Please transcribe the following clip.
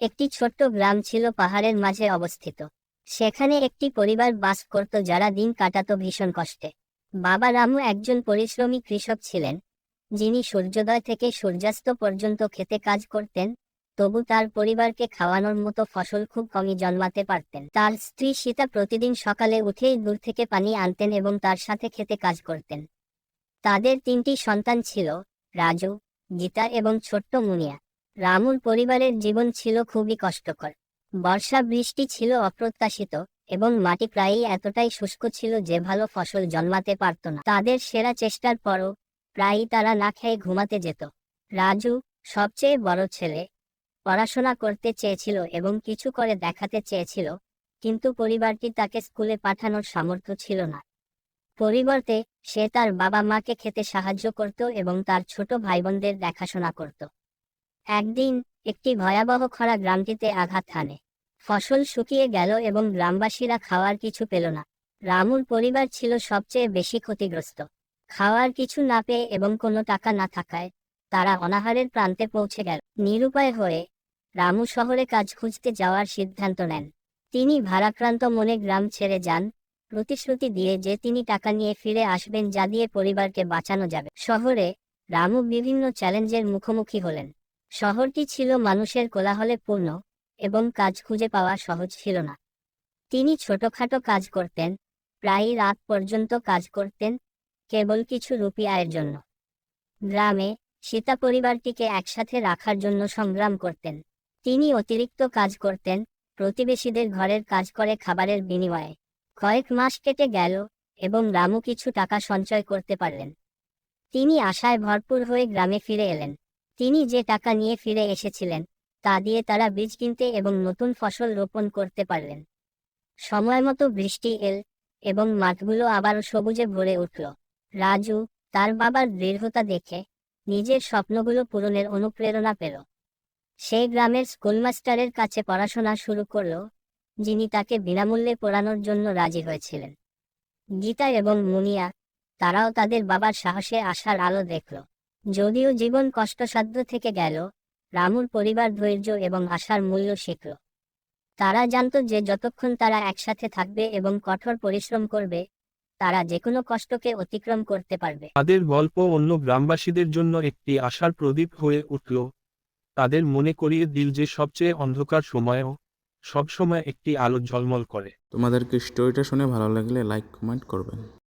একটি ছোট্ট গ্রাম ছিল পাহাড়ের মাঝে অবস্থিত। সেখানে একটি পরিবার বাস করত যারা দিন কাটাতো ভীষণ কষ্টে। বাবা রামু একজন পরিশ্রমী কৃষক ছিলেন, যিনি সূর্যোদয় থেকে সূর্যাস্ত পর্যন্ত খেতে কাজ করতেন। তবু তার পরিবারকে খাওয়ানোর মতো ফসল খুব কমই জন্মাতে পারতেন। তার স্ত্রী সীতা প্রতিদিন সকালে উঠেই দূর থেকে পানি আনতেন এবং তার সাথে খেতে কাজ করতেন। তাদের 3টি সন্তান ছিল, রাজু, গীতা এবং ছোট্ট মুনিয়া। রামুর পরিবারের জীবন ছিল খুবই কষ্টকর। বর্ষা বৃষ্টি ছিল অপ্রত্যাশিত এবং মাটি প্রায়ই এতটাই শুষ্ক ছিল যে ভালো ফসল জন্মাতে পারত না। তাদের সেরা চেষ্টার পরও প্রায়ই তারা না খেয়ে ঘুমাতে যেত। রাজু, সবচেয়ে বড় ছেলে, পড়াশোনা করতে চেয়েছিল এবং কিছু করে দেখাতে চেয়েছিল, কিন্তু পরিবারটি তাকে স্কুলে পাঠানোর সামর্থ্য ছিল না। পরিবর্তে সে তার বাবা মাকে খেতে সাহায্য করত এবং তার ছোট ভাইবোনদের দেখাশোনা করত। একদিন একটি ভয়াবহ খরা গ্রামটিতে আঘাত হানে। ফসল শুকিয়ে গেল এবং গ্রামবাসীরা খাওয়ার কিছু পেল না। রামুর পরিবার ছিল সবচেয়ে বেশি ক্ষতিগ্রস্ত। খাওয়ার কিছু না পেয়ে এবং কোনো টাকা না থাকায় তারা অনাহারের প্রান্তে পৌঁছে গেল। নিরুপায় হয়ে রামু শহরে কাজ খুঁজতে যাওয়ার সিদ্ধান্ত নেন। তিনি ভারাক্রান্ত মনে গ্রাম ছেড়ে যান, প্রতিশ্রুতি দিয়ে যে তিনি টাকা নিয়ে ফিরে আসবেন যা দিয়ে পরিবারকে বাঁচানো যাবে। শহরে রামু বিভিন্ন চ্যালেঞ্জের মুখোমুখি হলেন। শহরটি ছিল মানুষের কোলাহলে পূর্ণ এবং কাজ খুঁজে পাওয়া সহজ ছিল না। তিনি ছোটখাটো কাজ করতেন, প্রায়ই রাত পর্যন্ত কাজ করতেন, কেবল কিছু রুপি আয়ের জন্য। গ্রামে সীতা পরিবারটিকে একসাথে রাখার জন্য সংগ্রাম করতেন। তিনি অতিরিক্ত কাজ করতেন, প্রতিবেশীদের ঘরের কাজ করে খাবারের বিনিময়ে। কয়েক মাস কেটে গেল এবং রামু কিছু টাকা সঞ্চয় করতে পারলেন। তিনি আশায় ভরপুর হয়ে গ্রামে ফিরে এলেন। তিনি যে টাকা নিয়ে ফিরে এসেছিলেন তা দিয়ে তারা বীজ কিনতে এবং নতুন ফসল রোপণ করতে পারলেন। সময়মতো বৃষ্টি এল এবং মাঠগুলো আবারও সবুজে ভরে উঠল। রাজু তার বাবার দৃঢ়তা দেখে নিজের স্বপ্নগুলো পূরণের অনুপ্রেরণা পেল। সে গ্রামের স্কুলমাস্টারের কাছে পড়াশোনা শুরু করল, যিনি তাকে বিনামূল্যে পড়ানোর জন্য রাজি হয়েছিলেন। গীতা এবং মুনিয়া, তারাও তাদের বাবার সাহসে আশার আলো দেখল। যদিও জীবন কষ্টসাধ্য থেকে গেল, রামুর পরিবার ধৈর্য এবং আশার মূল্য শিখল। তারা জানত যে যতক্ষণ তারা একসাথে থাকবে এবং কঠোর পরিশ্রম করবে, তারা যেকোনো কষ্টকে অতিক্রম করতে পারবে। তাদের গল্প অন্য গ্রামবাসীদের জন্য একটি আশার প্রদীপ হয়ে উঠল। তাদের মনে করিয়ে দিল যে সবচেয়ে অন্ধকার সময়েও সবসময় একটি আলো ঝলমল করে। তোমাদেরকে স্টোরিটা শুনে ভালো লাগলে লাইক কমেন্ট করবেন।